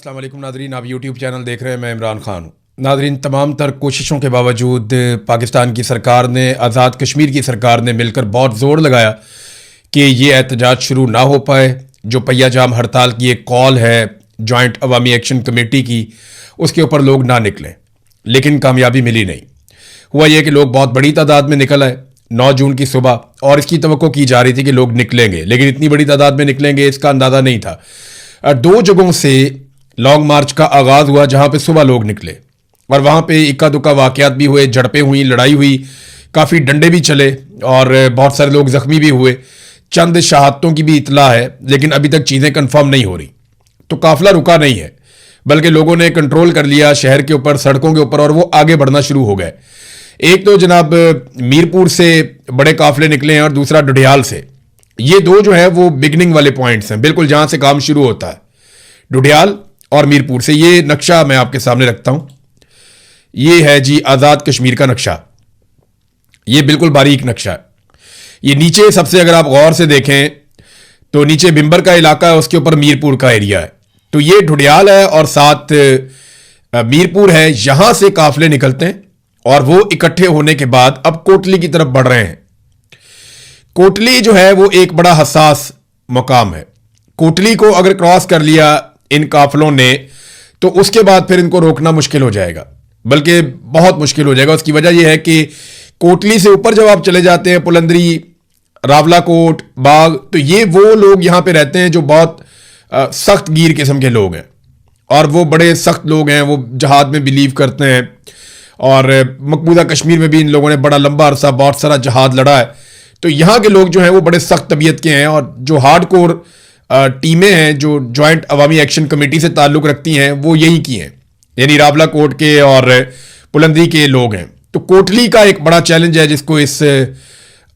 अस्सलाम वालेकुम नादरीन, आप यूट्यूब चैनल देख रहे हैं। मैं इमरान खान हूँ। नादरीन, तमाम तर कोशिशों के बावजूद पाकिस्तान की सरकार ने, आज़ाद कश्मीर की सरकार ने मिलकर बहुत ज़ोर लगाया कि ये एहतजाज शुरू ना हो पाए। जो पहिया जाम हड़ताल की एक कॉल है जॉइंट अवामी एक्शन कमेटी की, उसके ऊपर लोग ना निकलें, लेकिन कामयाबी मिली नहीं। हुआ यह कि लोग बहुत बड़ी तादाद में निकल आए 9 जून की सुबह, और इसकी तवक्को की जा रही थी कि लोग निकलेंगे, लेकिन इतनी बड़ी तादाद में निकलेंगे इसका अंदाज़ा नहीं था। 2 जगहों से लॉन्ग मार्च का आगाज़ हुआ जहां पे सुबह लोग निकले, और वहां पे इक्का दुक्का वाक़यात भी हुए, झड़पें हुई, लड़ाई हुई, काफ़ी डंडे भी चले और बहुत सारे लोग ज़ख्मी भी हुए। चंद शहादतों की भी इतला है, लेकिन अभी तक चीज़ें कन्फर्म नहीं हो रही। तो काफिला रुका नहीं है, बल्कि लोगों ने कंट्रोल कर लिया शहर के ऊपर, सड़कों के ऊपर, और वो आगे बढ़ना शुरू हो गए। एक तो जनाब मीरपुर से बड़े काफिले निकले हैं और दूसरा डुडियाल से। ये दो जो है वो बिगनिंग वाले पॉइंट्स हैं, बिल्कुल जहां से काम शुरू होता है, डुडियाल और मीरपुर से। ये नक्शा मैं आपके सामने रखता हूं। ये है जी आज़ाद कश्मीर का नक्शा। ये बिल्कुल बारीक नक्शा है। ये नीचे सबसे अगर आप गौर से देखें तो नीचे बिंबर का इलाका है, उसके ऊपर मीरपुर का एरिया है। तो ये डुडियाल है और साथ मीरपुर है। यहां से काफिले निकलते हैं और वो इकट्ठे होने के बाद अब कोटली की तरफ बढ़ रहे हैं। कोटली जो है वो एक बड़ा हसास मुकाम है। कोटली को अगर क्रॉस कर लिया इन काफिलों ने तो उसके बाद फिर इनको रोकना मुश्किल हो जाएगा, बल्कि बहुत मुश्किल हो जाएगा। उसकी वजह यह है कि कोटली से ऊपर जब आप चले जाते हैं, पुलंदरी, रावलाकोट, बाग, तो ये वो लोग यहां पे रहते हैं जो बहुत सख्त गिर किस्म के लोग हैं, और वो बड़े सख्त लोग हैं। वो जहाद में बिलीव करते हैं, और मकबूजा कश्मीर में भी इन लोगों ने बड़ा लंबा अरसा बहुत सारा जहाद लड़ा है। तो यहाँ के लोग जो हैं वो बड़े सख्त तबीयत के हैं, और जो हार्ड कोर टीमें हैं जो जॉइंट अवामी एक्शन कमेटी से ताल्लुक़ रखती हैं वो यहीं की हैं, यानी रावलाकोट के और पुलंदरी के लोग हैं। तो कोटली का एक बड़ा चैलेंज है जिसको इस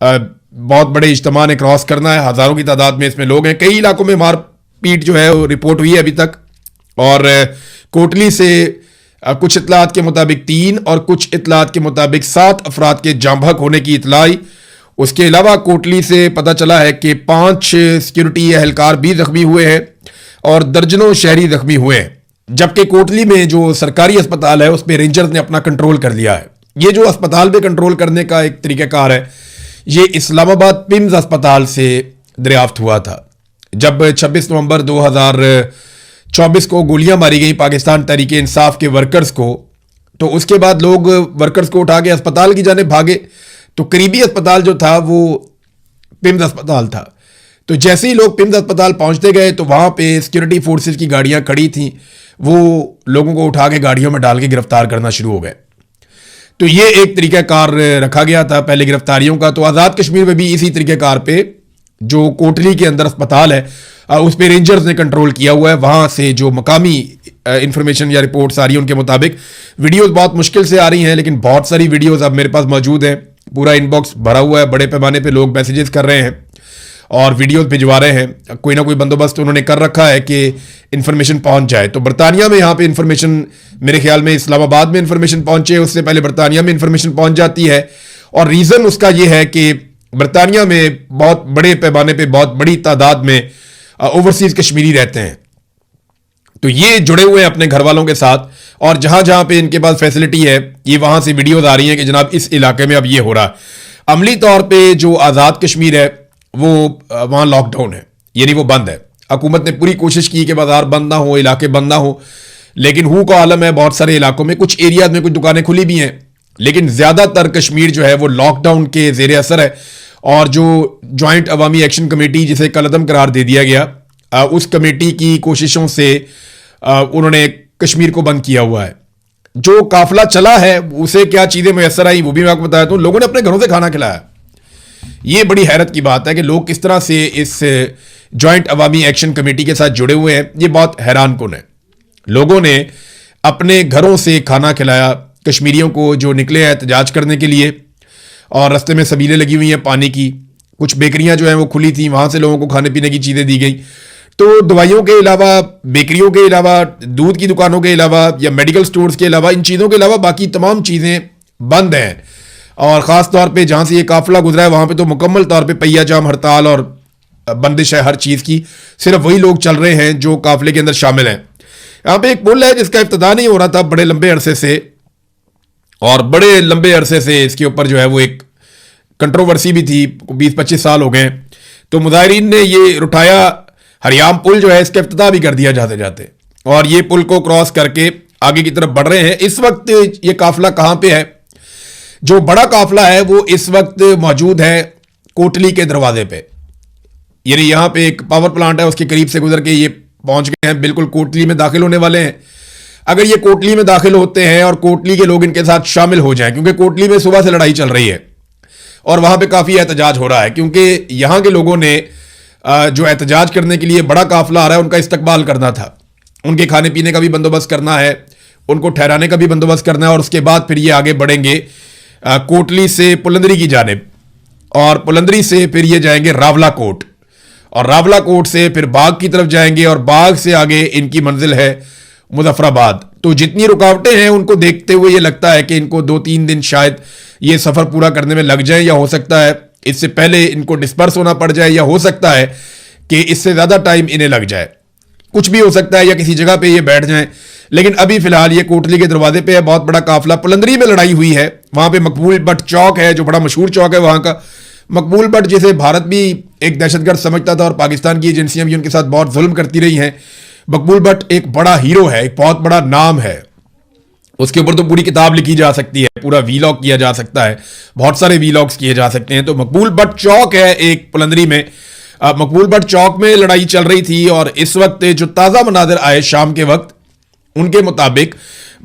बहुत बड़े इज्तिमा ने क्रॉस करना है। हज़ारों की तादाद में इसमें लोग हैं। कई इलाकों में मारपीट जो है वो रिपोर्ट हुई है अभी तक, और कोटली से कुछ इतलात के मुताबिक 3 और कुछ इतलात के मुताबिक 7 अफराद के जाँ बहक होने की इतला आई। उसके अलावा कोटली से पता चला है कि 5 सिक्योरिटी एहलकार भी जख्मी हुए हैं और दर्जनों शहरी जख्मी हुए हैं। जबकि कोटली में जो सरकारी अस्पताल है उस पर रेंजर्स ने अपना कंट्रोल कर लिया है। ये जो अस्पताल पे कंट्रोल करने का एक तरीक़ाकार है, ये इस्लामाबाद पिम्स अस्पताल से दरियाफ्त हुआ था। जब 26 नवंबर 2024 को गोलियां मारी गई पाकिस्तान तहरीक इंसाफ के वर्कर्स को, तो उसके बाद लोग वर्कर्स को उठा के अस्पताल की जाने भागे। तो करीबी अस्पताल जो था वो पिम्स अस्पताल था। तो जैसे ही लोग पिम्स अस्पताल पहुंचते गए तो वहां पे सिक्योरिटी फोर्सेस की गाड़ियां खड़ी थीं, वो लोगों को उठा के गाड़ियों में डाल के गिरफ्तार करना शुरू हो गए। तो ये एक तरीक़ाकार रखा गया था पहले गिरफ्तारियों का। तो आज़ाद कश्मीर में भी इसी तरीक़ाकार पे जो कोटली के अंदर अस्पताल है उस पर रेंजर्स ने कंट्रोल किया हुआ है। वहां से जो मकामी इंफॉर्मेशन या रिपोर्ट्स आ रही है उनके मुताबिक वीडियोस बहुत मुश्किल से आ रही हैं, लेकिन बहुत सारी वीडियोस अब मेरे पास मौजूद हैं। पूरा इनबॉक्स भरा हुआ है, बड़े पैमाने पे लोग मैसेजेस कर रहे हैं और वीडियोस भिजवा रहे हैं। कोई ना कोई बंदोबस्त उन्होंने कर रखा है कि इंफॉर्मेशन पहुंच जाए। तो बरतानिया में यहाँ पे इंफॉर्मेशन, मेरे ख्याल में इस्लामाबाद में इंफॉर्मेशन पहुंचे, उससे पहले बरतानिया में इंफॉर्मेशन पहुंच जाती है। और रीज़न उसका ये है कि बरतानिया में बहुत बड़े पैमाने पे, बहुत बड़ी तादाद में ओवरसीज कश्मीरी रहते हैं। तो ये जुड़े हुए हैं अपने घर वालों के साथ, और जहां जहां पे इनके पास फैसिलिटी है, ये वहां से वीडियोस आ रही हैं कि जनाब इस इलाके में अब ये हो रहा है। अमली तौर पे जो आज़ाद कश्मीर है वो वहां लॉकडाउन है, यानी वो बंद है। हुकूमत ने पूरी कोशिश की कि बाजार बंद ना हो, इलाके बंद ना हो, लेकिन हू का आलम है बहुत सारे इलाकों में। कुछ एरियाज में कुछ दुकानें खुली भी हैं, लेकिन ज्यादातर कश्मीर जो है वो लॉकडाउन के जेर असर है। और जो ज्वाइंट अवामी एक्शन कमेटी, जिसे कलअदम करार दे दिया गया, उस कमेटी की कोशिशों से उन्होंने कश्मीर को बंद किया हुआ है। जो काफिला चला है उसे क्या चीजें मैसर आई वो भी मैं आपको बताया। तो लोगों ने अपने घरों से खाना खिलाया। ये बड़ी हैरत की बात है कि लोग किस तरह से इस ज्वाइंट अवामी एक्शन कमेटी के साथ जुड़े हुए हैं। ये बहुत हैरान कुन है। लोगों ने अपने घरों से खाना खिलाया कश्मीरियों को जो निकले हैं एहतजाज करने के लिए, और रास्ते में सबीलें लगी हुई हैं पानी की। कुछ बेकरियां जो हैं वो खुली थी, वहां से लोगों को खाने पीने की चीज़ें दी गई। तो दवाइयों के अलावा, बेकरियों के अलावा, दूध की दुकानों के अलावा या मेडिकल स्टोर्स के अलावा, इन चीज़ों के अलावा बाकी तमाम चीज़ें बंद हैं। और ख़ास तौर पे जहाँ से ये काफिला गुजरा है वहाँ पे तो मुकम्मल तौर पे पहिया जाम हड़ताल और बंदिश है हर चीज़ की। सिर्फ वही लोग चल रहे हैं जो काफिले के अंदर शामिल हैं। यहां पे एक पुल है जिसका इफ्तिताह नहीं हो रहा था बड़े लंबे अरसे से, और बड़े लंबे अरसे से इसके ऊपर जो है वो एक कंट्रोवर्सी भी थी, 20-25 साल हो गए। तो मुजाहिरीन ने ये उठाया, हरियाम पुल जो है इसका इफ्तिताह भी कर दिया जाते जाते, और ये पुल को क्रॉस करके आगे की तरफ बढ़ रहे हैं। इस वक्त ये काफिला कहां पे है? जो बड़ा काफिला है वो इस वक्त मौजूद है कोटली के दरवाजे पे, यानी यहां पे एक पावर प्लांट है, उसके करीब से गुजर के ये पहुंच गए हैं, बिल्कुल कोटली में दाखिल होने वाले हैं। अगर ये कोटली में दाखिल होते हैं और कोटली के लोग इनके साथ शामिल हो जाएं, क्योंकि कोटली में सुबह से लड़ाई चल रही है और वहां पे काफी एहतजाज हो रहा है, क्योंकि यहां के लोगों ने जो एहतजाज करने के लिए बड़ा काफिला आ रहा है उनका इस्तकबाल करना था, उनके खाने पीने का भी बंदोबस्त करना है, उनको ठहराने का भी बंदोबस्त करना है, और उसके बाद फिर ये आगे बढ़ेंगे कोटली से पुलंदरी की जानिब, और पुलंदरी से फिर ये जाएंगे रावला कोट, और रावला कोट से फिर बाग की तरफ जाएंगे, और बाग से आगे इनकी मंजिल है मुजफ्फराबाद। तो जितनी रुकावटें हैं उनको देखते हुए ये लगता है कि इनको 2-3 दिन शायद ये सफर पूरा करने में लग जाए, या हो सकता है इससे पहले इनको डिस्पर्स होना पड़ जाए, या हो सकता है कि इससे ज्यादा टाइम इन्हें लग जाए, कुछ भी हो सकता है, या किसी जगह पे ये बैठ जाएं। लेकिन अभी फिलहाल ये कोटली के दरवाजे पे है बहुत बड़ा काफिला। पुलंदरी में लड़ाई हुई है, वहां पे मकबूल भट्ट चौक है जो बड़ा मशहूर चौक है वहां का। मकबूल भट्ट जिसे भारत भी एक दहशतगर्द समझता था और पाकिस्तान की एजेंसियां भी उनके साथ बहुत जुल्म करती रही हैं। मकबूल भट्ट एक बड़ा हीरो है, एक बहुत बड़ा नाम है, उसके ऊपर तो पूरी किताब लिखी जा सकती है, पूरा वीलॉग किया जा सकता है, बहुत सारे वीलॉग्स किए जा सकते हैं। तो मकबूल भट्ट चौक है एक पुलंदरी में, मकबूल भट्ट चौक में लड़ाई चल रही थी, और इस वक्त जो ताजा मनाजिर आए शाम के वक्त उनके मुताबिक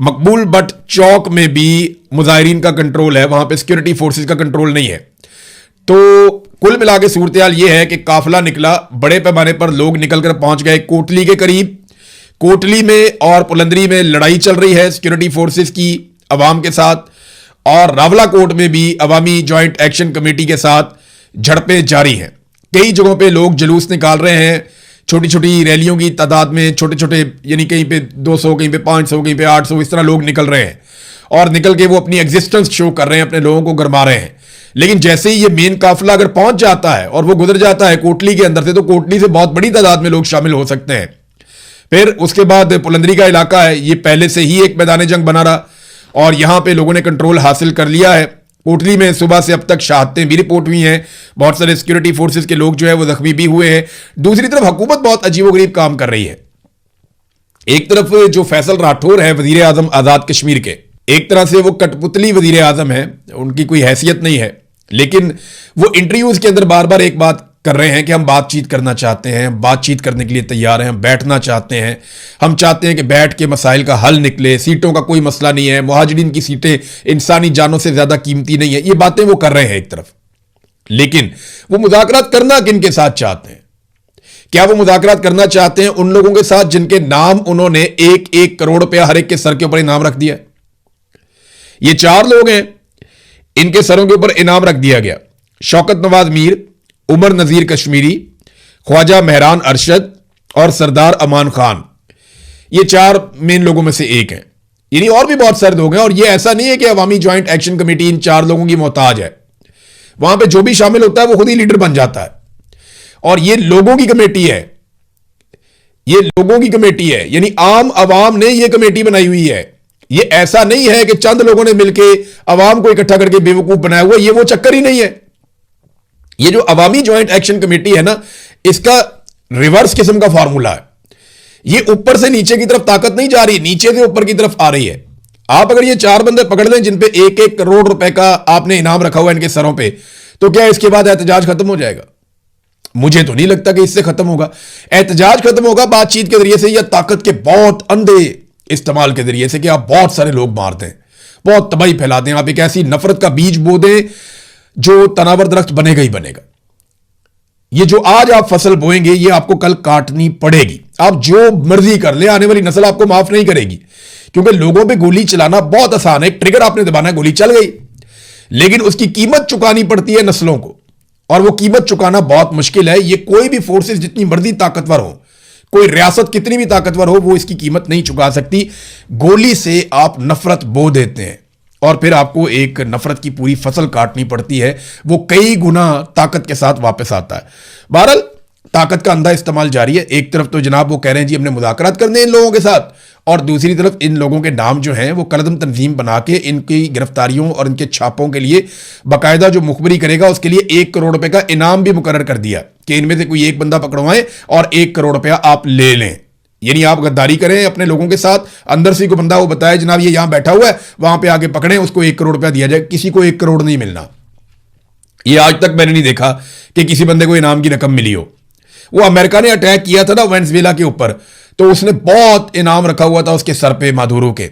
मकबूल भट्ट चौक में भी मुजाहिरीन का कंट्रोल है, वहां पे सिक्योरिटी फोर्सेस का कंट्रोल नहीं है। तो कुल मिला के सूरत हाल यह है कि काफिला निकला, बड़े पैमाने पर लोग निकलकर पहुंच गए कोटली के करीब। कोटली में और पुलंदरी में लड़ाई चल रही है सिक्योरिटी फोर्सेस की अवाम के साथ, और रावला कोट में भी अवामी जॉइंट एक्शन कमेटी के साथ झड़पें जारी हैं। कई जगहों पे लोग जुलूस निकाल रहे हैं, छोटी छोटी रैलियों की तादाद में, छोटे छोटे, यानी कहीं पे 200, कहीं पे 500, कहीं पे 800, इस तरह लोग निकल रहे हैं, और निकल के वो अपनी एग्जिस्टेंस शो कर रहे हैं, अपने लोगों को गरमा रहे हैं। लेकिन जैसे ही ये मेन काफिला अगर पहुंच जाता है और वो गुजर जाता है कोटली के अंदर से, तो कोटली से बहुत बड़ी तादाद में लोग शामिल हो सकते हैं। फिर उसके बाद पुलंदरी का इलाका है, ये पहले से ही एक मैदान जंग बना रहा, और यहां पे लोगों ने कंट्रोल हासिल कर लिया है। कोटली में सुबह से अब तक शहादतें भी रिपोर्ट हुई हैं, बहुत सारे सिक्योरिटी फोर्सेस के लोग जो है वो जख्मी भी हुए हैं। दूसरी तरफ हुकूमत बहुत अजीबोगरीब काम कर रही है। एक तरफ जो फैसल राठौर है वजीर आजम आजाद कश्मीर के, एक तरह से वो कठपुतली वजीर आजम है, उनकी कोई हैसियत नहीं है, लेकिन वो इंटरव्यूज के अंदर बार बार एक बात कर रहे हैं कि हम बातचीत करना चाहते हैं, बातचीत करने के लिए तैयार हैं, हम बैठना चाहते हैं, हम चाहते हैं कि बैठ के मसाइल का हल निकले, सीटों का कोई मसला नहीं है, मुहाजिरीन की सीटें इंसानी जानों से ज्यादा कीमती नहीं है, ये बातें वो कर रहे हैं एक तरफ। लेकिन वो मुज़ाकरात करना किन के साथ चाहते हैं? क्या वो मुज़ाकरात करना चाहते हैं उन लोगों के साथ जिनके नाम उन्होंने 1-1 करोड़ रुपया हर एक के सर के ऊपर इनाम रख दिया? ये 4 लोग हैं, इनके सरों के ऊपर इनाम रख दिया गया। शौकत नवाज मीर, उमर नजीर कश्मीरी, ख्वाजा मेहरान अरशद और सरदार अमान खान, ये 4 मेन लोगों में से एक हैं। यानी और भी बहुत सारे लोग हैं, और ये ऐसा नहीं है कि अवामी ज्वाइंट एक्शन कमेटी इन 4 लोगों की मोहताज है। वहां पे जो भी शामिल होता है वो खुद ही लीडर बन जाता है, और ये लोगों की कमेटी है, ये लोगों की कमेटी है, यानी आम अवाम ने ये कमेटी बनाई हुई है। ये ऐसा नहीं है कि चंद लोगों ने मिलकर अवाम को इकट्ठा करके बेवकूफ बनाया हुआ, ये वो चक्कर ही नहीं है। ये जो अवामी ज्वाइंट एक्शन कमेटी है ना, इसका रिवर्स किस्म का फॉर्मूला है। ये ऊपर से नीचे की तरफ ताकत नहीं जा रही, नीचे से ऊपर की तरफ आ रही है। आप अगर ये 4 बंदे पकड़ लें जिन पे 1-1 करोड़ रुपए का आपने इनाम रखा हुआ है इनके सरों पे, तो क्या इसके बाद एहतजाज खत्म हो जाएगा? मुझे तो नहीं लगता कि इससे खत्म होगा। एहतजाज खत्म होगा बातचीत के जरिए से, या ताकत के बहुत अंधे इस्तेमाल के जरिए से, कि आप बहुत सारे लोग मार दें, बहुत तबाही फैला दें, आप एक ऐसी नफरत का बीज बो दें जो तनावर दरख्त बनेगा ही बनेगा। ये जो आज आप फसल बोएंगे ये आपको कल काटनी पड़ेगी। आप जो मर्जी कर ले, आने वाली नस्ल आपको माफ नहीं करेगी, क्योंकि लोगों पे गोली चलाना बहुत आसान है, ट्रिगर आपने दबाना है, गोली चल गई, लेकिन उसकी कीमत चुकानी पड़ती है नस्लों को, और वो कीमत चुकाना बहुत मुश्किल है। ये कोई भी फोर्सेस जितनी मर्जी ताकतवर हो, कोई रियासत कितनी भी ताकतवर हो, वो इसकी कीमत नहीं चुका सकती। गोली से आप नफरत बो देते हैं और फिर आपको एक नफरत की पूरी फसल काटनी पड़ती है, वो कई गुना ताकत के साथ वापस आता है। बहरहाल ताकत का अंधा इस्तेमाल जारी है। एक तरफ तो जनाब वो कह रहे हैं जी हमने मुज़ाकरात करने हैं इन लोगों के साथ, और दूसरी तरफ इन लोगों के नाम जो हैं वो कलदम तंजीम बना के इनकी गिरफ्तारियों और इनके छापों के लिए बाकायदा जो मुखबरी करेगा उसके लिए 1 करोड़ रुपए का इनाम भी मुकर्रर कर दिया कि इनमें से कोई एक बंदा पकड़वाएं और 1 करोड़ रुपया आप ले लें। यानी आप गद्दारी करें अपने लोगों के साथ, अंदर से को बंदा वो बताए जनाब ये यहां बैठा हुआ है, वहां पे आगे पकड़ें, उसको 1 करोड़ रुपया दिया जाए। किसी को 1 करोड़ नहीं मिलना। ये आज तक मैंने नहीं देखा कि किसी बंदे को इनाम की रकम मिली हो। वो अमेरिका ने अटैक किया था ना वेनेजुएला के ऊपर, तो उसने बहुत इनाम रखा हुआ था उसके सर पे मादुरो के।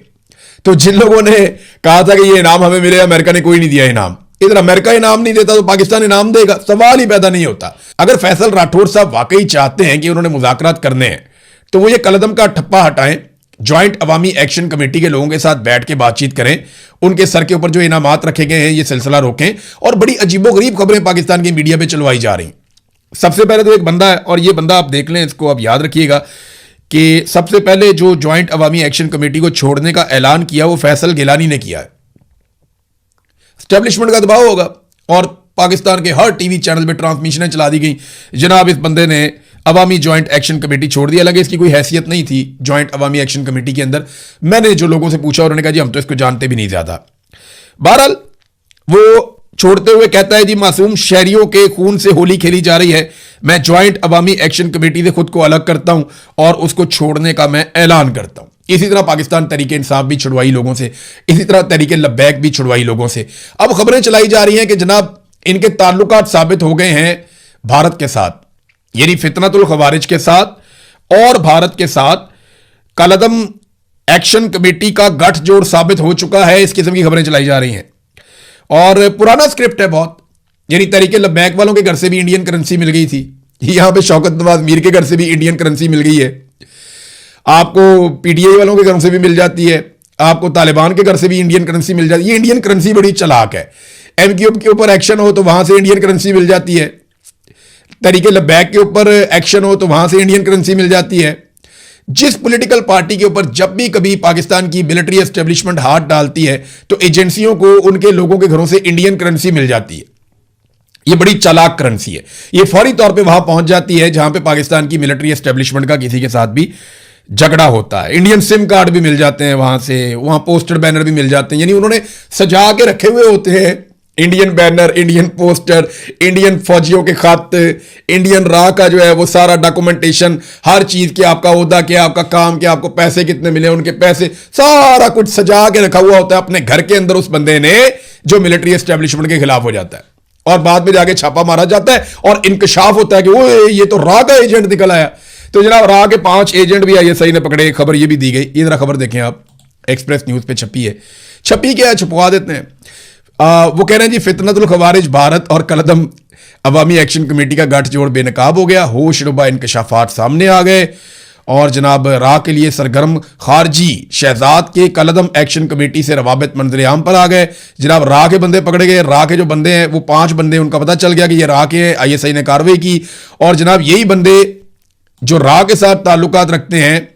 तो जिन लोगों ने कहा था कि ये इनाम हमें मिले, अमेरिका ने कोई नहीं दिया इनाम। इधर अमेरिका इनाम नहीं देता तो पाकिस्तान इनाम देगा? सवाल ही पैदा नहीं होता। अगर फैसल राठौर साहब वाकई चाहते हैं कि उन्होंने मुज़ाकरात करने हैं तो वो ये कलदम का ठप्पा हटाएं, ज्वाइंट अवामी एक्शन कमेटी के लोगों के साथ बैठ के बातचीत करें, उनके सर के ऊपर जो इनामात रखे गए हैं ये सिलसिला रोकें। और बड़ी अजीबोगरीब खबरें पाकिस्तान की मीडिया पे चलवाई जा रही। सबसे पहले तो एक बंदा है, और ये बंदा आप देख लें, इसको आप याद रखिएगा कि सबसे पहले जो ज्वाइंट अवामी एक्शन कमेटी को छोड़ने का ऐलान किया वो फैसल गिलानी ने किया है। एस्टेब्लिशमेंट का दबाव होगा और पाकिस्तान के हर टीवी चैनल पे ट्रांसमिशनें चला दी गई, जनाब इस बंदे ने अवामी ज्वाइंट एक्शन कमेटी छोड़ दी। हालांकि इसकी कोई हैसियत नहीं थी ज्वाइंट अवामी एक्शन कमेटी के अंदर। मैंने जो लोगों से पूछा उन्होंने कहा जी हम तो इसको जानते भी नहीं ज्यादा। बहरहाल वो छोड़ते हुए कहता है जी मासूम शहरियों के खून से होली खेली जा रही है, मैं ज्वाइंट अवामी एक्शन कमेटी से खुद को अलग करता हूं और उसको छोड़ने का मैं ऐलान करता हूं। इसी तरह पाकिस्तान तहरीक इंसाफ भी छुड़वाई लोगों से, इसी तरह तहरीक लब्बैक भी छुड़वाई लोगों से। अब खबरें चलाई जा रही हैं कि जनाब इनके ताल्लुकात साबित हो गए हैं भारत के साथ, यानी फितनतुल खवारिज के साथ और भारत के साथ कलदम एक्शन कमेटी का गठजोड़ साबित हो चुका है। इस किस्म की खबरें चलाई जा रही हैं और पुराना स्क्रिप्ट है बहुत। यानी तहरीक लब्बैक वालों के घर से भी इंडियन करेंसी मिल गई थी, यहां पे शौकत नवाज मीर के घर से भी इंडियन करेंसी मिल गई है, आपको पीटीआई वालों के घर से भी मिल जाती है, आपको तालिबान के घर से भी इंडियन करेंसी मिल जाती है। ये इंडियन करेंसी बड़ी चालाक है। एमक्यूएम के ऊपर एक्शन हो तो वहां से इंडियन करेंसी मिल जाती है, तहरीक लब्बैक के ऊपर एक्शन हो तो वहां से इंडियन करेंसी मिल जाती है। जिस पॉलिटिकल पार्टी के ऊपर जब भी कभी पाकिस्तान की मिलिट्री एस्टेब्लिशमेंट हाथ डालती है तो एजेंसियों को उनके लोगों के घरों से इंडियन करेंसी मिल जाती है। ये बड़ी चालाक करेंसी है, ये फौरी तौर पे वहां पहुंच जाती है जहां पे पाकिस्तान की मिलिट्री एस्टेब्लिशमेंट का किसी के साथ भी झगड़ा होता है। इंडियन सिम कार्ड भी मिल जाते हैं वहां से, वहां पोस्टर बैनर भी मिल जाते हैं। यानी उन्होंने सजा के रखे हुए होते हैं Indian banner, Indian poster, Indian फौजियों के खत, इंडियन राह का जो है वो सारा डॉक्यूमेंटेशन, हर चीज के आपका ओहदा क्या, आपका काम क्या, आपको पैसे कितने मिले, उनके पैसे, सारा कुछ सजा के रखा हुआ होता है अपने घर के अंदर उस बंदे ने जो मिलिट्री एस्टेब्लिशमेंट के खिलाफ हो जाता है। और बाद में जाके छापा मारा जाता है और इंकशाफ होता है कि ओए ये तो राह का एजेंट निकल आया। तो जनाब राह के 5 एजेंट भी आईएसआई ने पकड़े, खबर ये भी दी गई। ये जरा खबर देखें आप, एक्सप्रेस न्यूज पे छपी है। छपी क्या है, छपवा देते हैं। वो कह रहे हैं जी फितनतुल खवारिज भारत और कलदम अवामी एक्शन कमेटी का गठजोड़ बेनकाब हो गया, होश रुबा इंकशाफात सामने आ गए और जनाब राह के लिए सरगर्म खारजी शहजाद के कलदम एक्शन कमेटी से रवाबित मंजर आम पर आ गए। जनाब राह के बंदे पकड़े गए। राह के जो बंदे हैं वो 5 बंदे, उनका पता चल गया कि ये राह के हैं। आईएसआई ने कार्रवाई की और जनाब यही बंदे जो राह के साथ ताल्लुकात रखते हैं,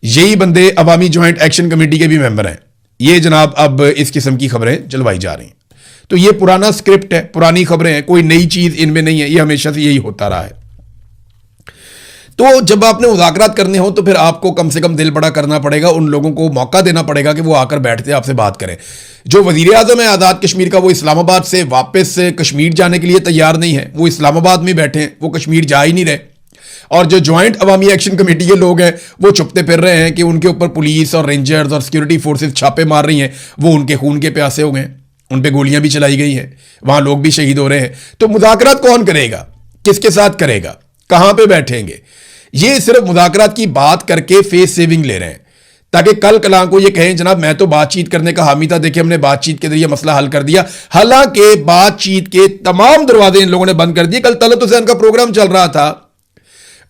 यही बंदे अवामी ज्वाइंट एक्शन कमेटी के भी मेंबर हैं। ये जनाब अब इस किस्म की खबरें चलवाई जा रही हैं। तो ये पुराना स्क्रिप्ट है, पुरानी खबरें हैं, कोई नई चीज इनमें नहीं है, ये हमेशा से यही होता रहा है। तो जब आपने मुज़ाकरात करने हो तो फिर आपको कम से कम दिल बड़ा करना पड़ेगा, उन लोगों को मौका देना पड़ेगा कि वो आकर बैठते आपसे बात करें। जो वजीर आज़म है आज़ाद कश्मीर का, वो इस्लामाबाद से वापस कश्मीर जाने के लिए तैयार नहीं है, वो इस्लामाबाद में बैठे हैं, वो कश्मीर जा ही नहीं रहे। और जो ज्वाइंट अवामी एक्शन कमेटी के लोग हैं वो चुपते फिर रहे हैं कि उनके ऊपर पुलिस और रेंजर्स और सिक्योरिटी फोर्सेस छापे मार रही हैं, वो उनके खून के प्यासे हो गए, उन पे गोलियां भी चलाई गई हैं, वहां लोग भी शहीद हो रहे हैं। तो मुज़ाकरात कौन करेगा, किसके साथ करेगा, कहां पे बैठेंगे? ये सिर्फ मुज़ाकरात की बात करके फेस सेविंग ले रहे हैं ताकि कल कलां को ये कहें जनाब मैं तो बातचीत करने का हामी था, देखिए हमने बातचीत के जरिए मसला हल कर दिया। हालांकि बातचीत के तमाम दरवाजे इन लोगों ने बंद कर दिए। कल तलत हुसैन का प्रोग्राम चल रहा था,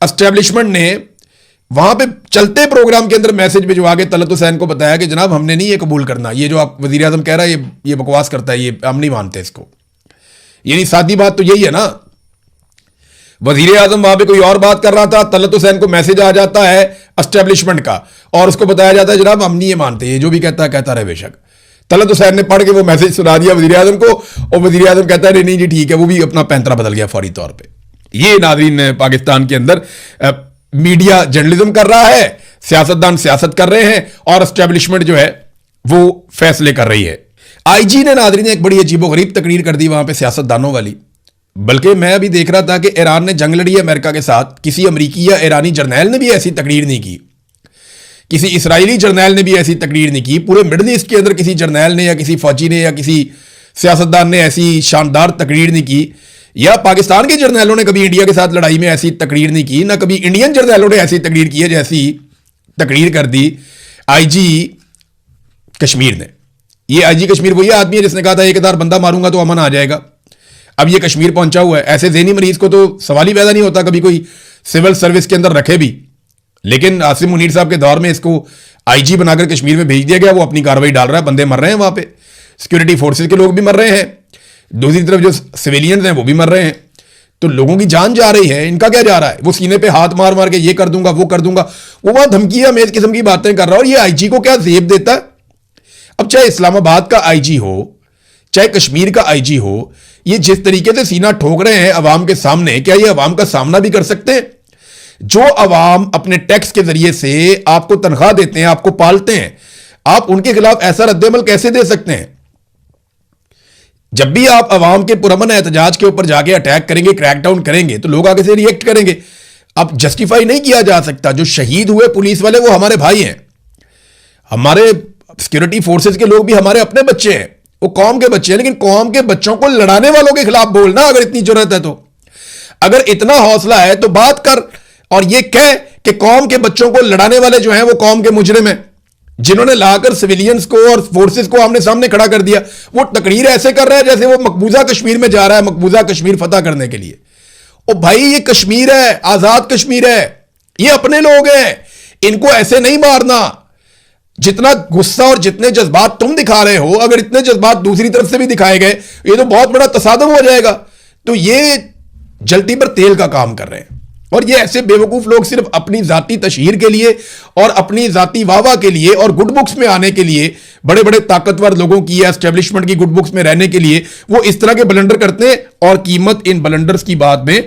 एस्टेब्लिशमेंट ने वहां पे चलते प्रोग्राम के अंदर मैसेज भिजवा के तलत हुसैन को बताया कि जनाब हमने नहीं ये कबूल करना, ये जो आप वजीर आजम कह रहा है ये बकवास करता है, ये हम नहीं मानते इसको। यानी सादी बात तो यही है ना, वजीर आजम वहां पे कोई और बात कर रहा था, तलत हुसैन को मैसेज आ जाता है एस्टेब्लिशमेंट का और उसको बताया जाता है जनाब हम नहीं ये मानते, ये जो भी कहता है कहता रहे बेशक। तलत हुसैन ने पढ़ के वो मैसेज सुना दिया वजीर आजम को और वजीर आजम कहता है नहीं जी ठीक है, वो भी अपना पैंतरा बदल गया फौरी तौर पर। ये नाज़रीन पाकिस्तान के अंदर मीडिया जर्नलिज्म कर रहा है, सियासतदान सियासत कर रहे हैं और एस्टेब्लिशमेंट जो है वो फैसले कर रही है। आईजी ने नाज़रीन एक बड़ी अजीबोगरीब तकरीर कर दी वहां पे सियासतदानों वाली। बल्कि मैं अभी देख रहा था कि ईरान ने जंग लड़ी है अमेरिका के साथ, किसी अमरीकी या ईरानी जर्नैल ने भी ऐसी तकरीर नहीं की, किसी इसराइली जर्नैल ने भी ऐसी तकरीर नहीं की, पूरे मिडल ईस्ट के अंदर किसी जर्नैल ने या किसी फौजी ने या किसी सियासतदान ने ऐसी शानदार तकरीर नहीं की, या पाकिस्तान के जर्नैलों ने कभी इंडिया के साथ लड़ाई में ऐसी तकरीर नहीं की, ना कभी इंडियन जर्नैलों ने ऐसी तकरीर की है जैसी तकरीर कर दी आईजी कश्मीर ने। ये आईजी कश्मीर वही आदमी है जिसने कहा था 1000 बंदा मारूंगा तो अमन आ जाएगा। अब ये कश्मीर पहुंचा हुआ है। ऐसे ज़हनी मरीज को तो सवाल ही पैदा नहीं होता कभी कोई सिविल सर्विस के अंदर रखे भी, लेकिन आसिम मुनीर साहब के दौर में इसको आईजी बनाकर कश्मीर में भेज दिया गया। वो अपनी कार्रवाई डाल रहा है, बंदे मर रहे हैं वहां पे, सिक्योरिटी फोर्सेज के लोग भी मर रहे हैं, दूसरी तरफ जो सिविलियंस हैं वो भी मर रहे हैं। तो लोगों की जान जा रही है, इनका क्या जा रहा है? वो सीने पे हाथ मार मार के ये कर दूंगा वो कर दूंगा, वो वहां धमकियां मेज किस्म की बातें कर रहा है। और ये आईजी को क्या जेब देता है? अब चाहे इस्लामाबाद का आईजी हो चाहे कश्मीर का आईजी हो, ये जिस तरीके से सीना ठोक रहे हैं अवाम के सामने, क्या ये अवाम का सामना भी कर सकते हैं? जो अवाम अपने टैक्स के जरिए से आपको तनख्वाह देते हैं, आपको पालते हैं, आप उनके खिलाफ ऐसा रद्देमल कैसे दे सकते हैं? जब भी आप अवाम के पुरअमन एहतजाज के ऊपर जाके अटैक करेंगे, क्रैकडाउन करेंगे, तो लोग आगे से रिएक्ट करेंगे। अब जस्टिफाई नहीं किया जा सकता। जो शहीद हुए पुलिस वाले वो हमारे भाई हैं, हमारे सिक्योरिटी फोर्सेज के लोग भी हमारे अपने बच्चे हैं, वो कौम के बच्चे हैं। लेकिन कौम के बच्चों को लड़ाने वालों के खिलाफ बोलना, अगर इतनी जरूरत है तो, अगर इतना हौसला है तो बात कर और ये कह कि कौम के बच्चों को लड़ाने वाले जो हैं वो कौम के मुजरिम हैं, जिन्होंने लाकर सिविलियंस को और फोर्सेस को आमने सामने खड़ा कर दिया। वो तकरीर ऐसे कर रहा है जैसे वो मकबूजा कश्मीर में जा रहा है, मकबूजा कश्मीर फतह करने के लिए। ओ भाई, ये कश्मीर है, आजाद कश्मीर है, ये अपने लोग हैं, इनको ऐसे नहीं मारना। जितना गुस्सा और जितने जज्बात तुम दिखा रहे हो, अगर इतने जज्बात दूसरी तरफ से भी दिखाए गए, ये तो बहुत बड़ा तसादम हो जाएगा। तो ये जल्दी पर तेल का काम कर रहे हैं। और ये ऐसे बेवकूफ लोग सिर्फ अपनी जाती तशहीर के लिए और अपनी जाती वाहवाह के लिए और गुड बुक्स में आने के लिए, बड़े बड़े ताकतवर लोगों की या एस्टेब्लिशमेंट की गुड बुक्स में रहने के लिए वो इस तरह के ब्लंडर करते हैं, और कीमत इन ब्लंडर्स की बाद में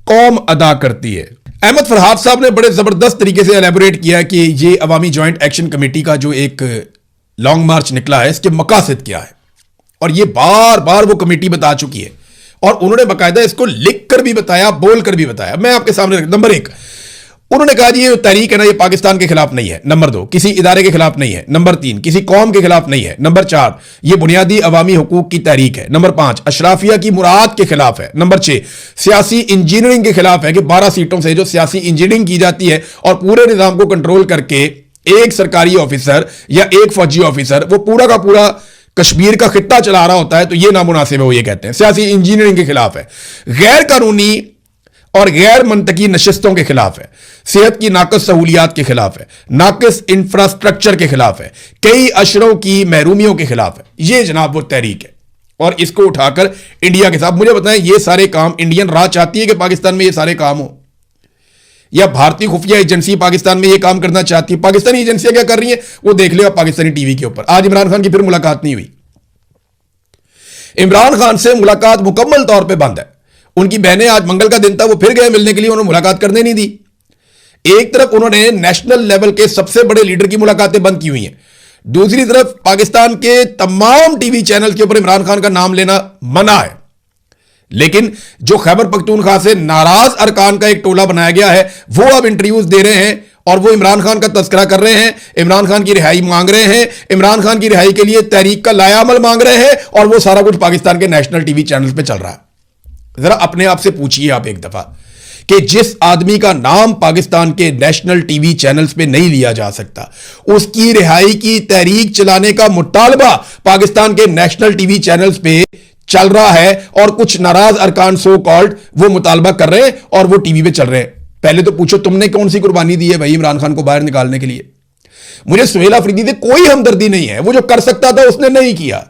कौम अदा करती है। अहमद फरहाद साहब ने बड़े जबरदस्त तरीके से एलैबोरेट किया कि ये अवामी जॉइंट एक्शन कमेटी का जो एक लॉन्ग मार्च निकला है, इसके मकासद क्या है। और ये बार बार वो कमेटी बता चुकी है, और उन्होंने बाकायदा इसको लिख कर भी बताया, बोल कर भी बताया। मैं आपके सामने नंबर 1, उन्होंने कहा जी ये तहरीक है ना, ये पाकिस्तान के खिलाफ नहीं है। नंबर 2, किसी इदारे के खिलाफ नहीं है। नंबर 3, किसी कौम के खिलाफ नहीं है। नंबर 4, ये बुनियादी अवामी हुकूक की तहरीक है। नंबर 5, अशराफिया की मुराद के खिलाफ है। नंबर 6, सियासी इंजीनियरिंग के खिलाफ है कि 12 सीटों से जो सियासी इंजीनियरिंग की जाती है और पूरे निजाम को कंट्रोल करके एक सरकारी ऑफिसर या एक फौजी ऑफिसर वो पूरा का पूरा कश्मीर का खित्ता चला रहा होता है, तो ये नामुनासिब है। वो ये कहते हैं सियासी इंजीनियरिंग के खिलाफ है, गैर कानूनी और गैर मंतकी नशिस्तों के खिलाफ है, सेहत की नाकस सहूलियात के खिलाफ है, नाकस इंफ्रास्ट्रक्चर के खिलाफ है, कई अशरों की महरूमियों के खिलाफ है। ये जनाब वो तहरीक है, और इसको उठाकर इंडिया के साथ, मुझे बताएं ये सारे काम इंडियन राह चाहती है कि पाकिस्तान में ये सारे काम हो, या भारतीय खुफिया एजेंसी पाकिस्तान में ये काम करना चाहती है? पाकिस्तानी एजेंसियां क्या कर रही हैं वो देख लिया पाकिस्तानी टीवी के ऊपर। आज इमरान खान की फिर मुलाकात नहीं हुई, इमरान खान से मुलाकात मुकम्मल तौर पे बंद है। उनकी बहनें, आज मंगल का दिन था, वो फिर गए मिलने के लिए, उन्होंने मुलाकात करने नहीं दी। एक तरफ उन्होंने नेशनल लेवल के सबसे बड़े लीडर की मुलाकातें बंद की हुई हैं, दूसरी तरफ पाकिस्तान के तमाम टीवी चैनल के ऊपर इमरान खान का नाम लेना मना है। लेकिन जो खैबर पख्तूनख्वा से नाराज अरकान का एक टोला बनाया गया है, वो अब इंटरव्यूज दे रहे हैं और वो इमरान खान का तस्करा कर रहे हैं, इमरान खान की रिहाई मांग रहे हैं, इमरान खान की रिहाई के लिए तहरीक का लायामल मांग रहे हैं, और वो सारा कुछ पाकिस्तान के नेशनल टीवी चैनल पे चल रहा है। जरा अपने आप से पूछिए आप एक दफा कि जिस आदमी का नाम पाकिस्तान के नेशनल टीवी चैनल्स पे नहीं लिया जा सकता, उसकी रिहाई की तहरीक चलाने का मुतालबा पाकिस्तान के नेशनल टीवी चैनल्स पे चल रहा है, और कुछ नाराज अरकान सो कॉल्ड वो मुतालबा कर रहे हैं और वो टीवी पे चल रहे हैं। पहले तो पूछो तुमने कौन सी कुर्बानी दी है भाई इमरान खान को बाहर निकालने के लिए? मुझे सुहेल अफरीदी से कोई हमदर्दी नहीं है, वो जो कर सकता था उसने नहीं किया।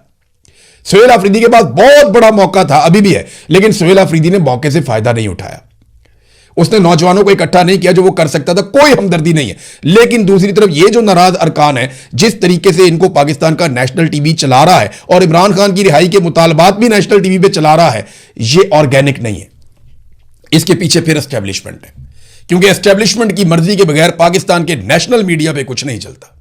सुहेल अफरीदी के पास बहुत बड़ा मौका था, अभी भी है, लेकिन सुहेल अफरीदी ने मौके से फायदा नहीं उठाया। उसने नौजवानों को इकट्ठा नहीं किया जो वो कर सकता था, कोई हमदर्दी नहीं है। लेकिन दूसरी तरफ ये जो नाराज अरकान है, जिस तरीके से इनको पाकिस्तान का नेशनल टीवी चला रहा है और इमरान खान की रिहाई के मुतालबात भी नेशनल टीवी पे चला रहा है, ये ऑर्गेनिक नहीं है। इसके पीछे फिर एस्टेब्लिशमेंट है, क्योंकि एस्टेब्लिशमेंट की मर्जी के बगैर पाकिस्तान के नेशनल मीडिया पे कुछ नहीं चलता।